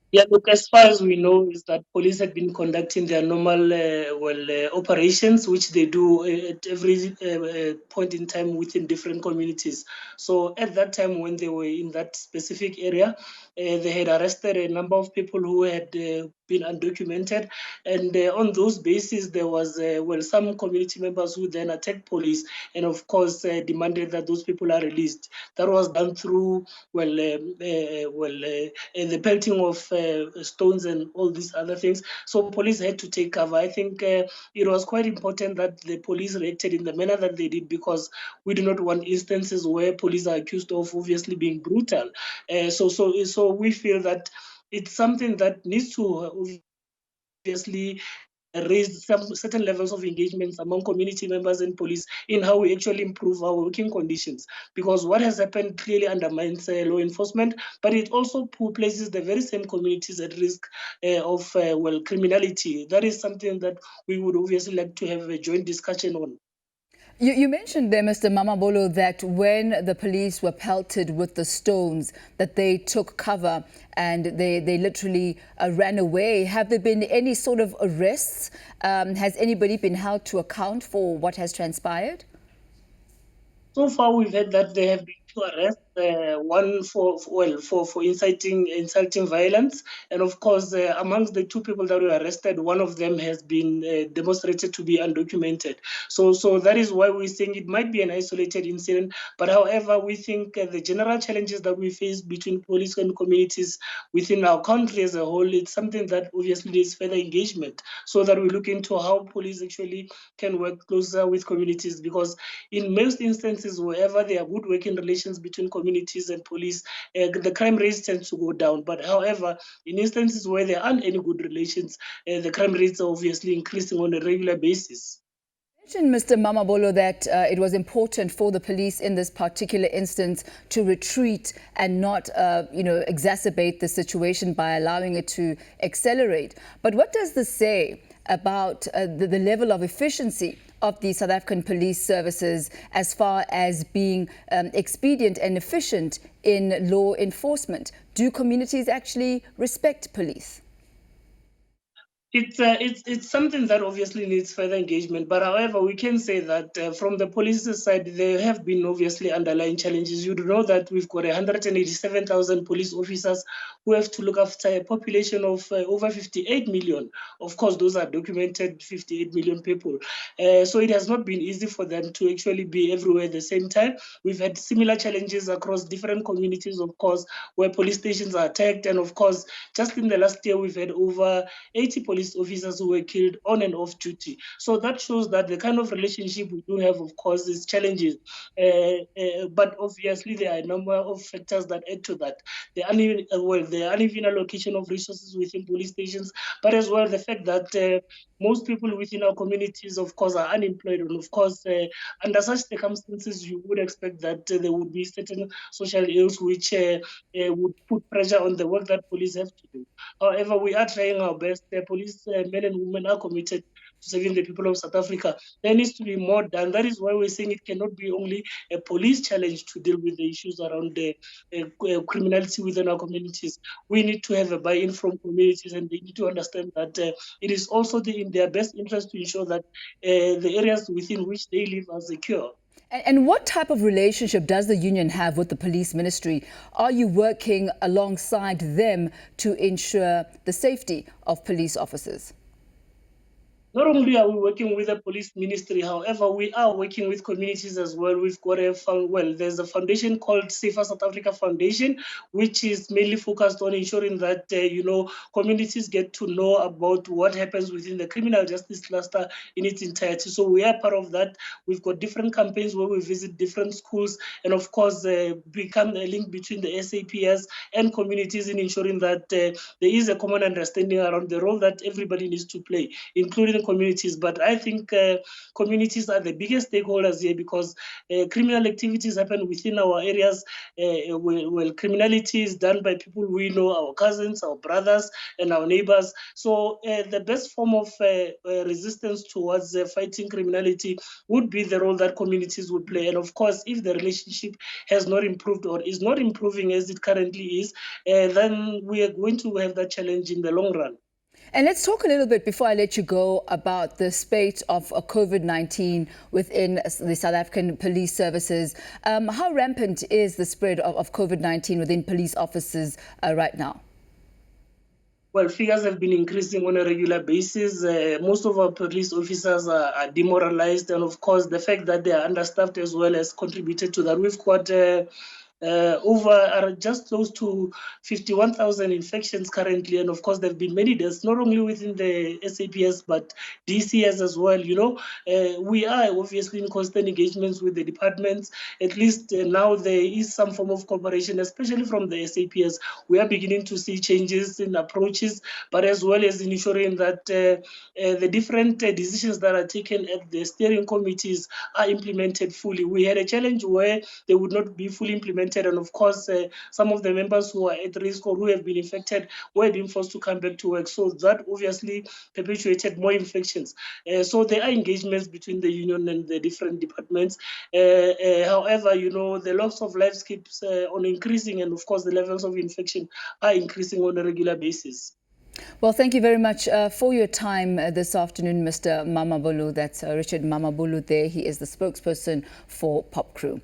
Yeah, look, as far as we know, is that police have been conducting their normal, operations, which they do at every point in time within different communities. So at that time, when they were in that specific area, they had arrested a number of people who had been undocumented, and on those bases, there was some community members who then attacked police, and of course demanded that those people are released. That was done through the pelting of stones and all these other things. So police had to take cover. I think it was quite important that the police reacted in the manner that they did, because we do not want instances where police are accused of obviously being brutal. So we feel that it's something that needs to obviously raise some certain levels of engagements among community members and police in how we actually improve our working conditions. Because what has happened clearly undermines law enforcement, but it also places the very same communities at risk of criminality. That is something that we would obviously like to have a joint discussion on. You mentioned there, Mr. Mamabolo, that when the police were pelted with the stones, that they took cover and they literally ran away. Have there been any sort of arrests? Has anybody been held to account for what has transpired? So far, we've heard that there have been two arrests. One for insulting violence, and of course, amongst the two people that were arrested, one of them has been demonstrated to be undocumented. So that is why we're saying it might be an isolated incident. But however, we think the general challenges that we face between police and communities within our country as a whole, it's something that obviously needs further engagement, so that we look into how police actually can work closer with communities, because in most instances, wherever there are good working relations between communities and police, the crime rates tends to go down. But however, in instances where there aren't any good relations, the crime rates are obviously increasing on a regular basis. You mentioned, Mr. Mamabolo, that it was important for the police in this particular instance to retreat and not, exacerbate the situation by allowing it to accelerate. But what does this say about the level of efficiency of the South African police services as far as being expedient and efficient in law enforcement? Do communities actually respect police? It's something that obviously needs further engagement. But however, we can say that from the police's side, there have been obviously underlying challenges. You do know that we've got 187,000 police officers who have to look after a population of over 58 million. Of course, those are documented 58 million people. So it has not been easy for them to actually be everywhere at the same time. We've had similar challenges across different communities, of course, where police stations are attacked. And of course, just in the last year, we've had over 80 police officers who were killed on and off duty. So that shows that the kind of relationship we do have, of course, is challenges. But obviously, there are a number of factors that add to that. The uneven allocation of resources within police stations, but as well the fact that most people within our communities, of course, are unemployed. And of course, under such circumstances, you would expect that there would be certain social ills which would put pressure on the work that police have to do. However, we are trying our best. The police men and women are committed to serving the people of South Africa. There needs to be more done. That is why we're saying it cannot be only a police challenge to deal with the issues around the criminality within our communities. We need to have a buy-in from communities, and they need to understand that it is also in their best interest to ensure that the areas within which they live are secure. And what type of relationship does the union have with the police ministry? Are you working alongside them to ensure the safety of police officers? Not only are we working with the police ministry, however, we are working with communities as well. We've got there's a foundation called Safer South Africa Foundation, which is mainly focused on ensuring that, communities get to know about what happens within the criminal justice cluster in its entirety. So we are part of that. We've got different campaigns where we visit different schools and, of course, become a link between the SAPS and communities in ensuring that there is a common understanding around the role that everybody needs to play, including communities. But I think communities are the biggest stakeholders here, because criminal activities happen within our areas. Well, criminality is done by people we know, our cousins, our brothers, and our neighbors. So the best form of resistance towards fighting criminality would be the role that communities would play. And of course, if the relationship has not improved or is not improving as it currently is, then we are going to have that challenge in the long run. And let's talk a little bit, before I let you go, about the spate of COVID-19 within the South African police services. How rampant is the spread of COVID-19 within police officers right now? Well, figures have been increasing on a regular basis. Most of our police officers are demoralized. And of course, the fact that they are understaffed as well has contributed to that. We've got just close to 51,000 infections currently, and of course there have been many deaths, not only within the SAPS but DCS as well. We are obviously in constant engagements with the departments. At least now there is some form of cooperation, especially from the SAPS. We are beginning to see changes in approaches, but as well as ensuring that the different decisions that are taken at the steering committees are implemented fully. We had a challenge where they would not be fully implemented, and of course some of the members who are at risk or who have been infected were being forced to come back to work, so that obviously perpetuated more infections. So there are engagements between the union and the different departments. However, the loss of lives keeps on increasing, and of course the levels of infection are increasing on a regular basis. Well, thank you very much for your time this afternoon, Mr. Mamabolo. That's Richard Mamabolo there. He is the spokesperson for POPCRU.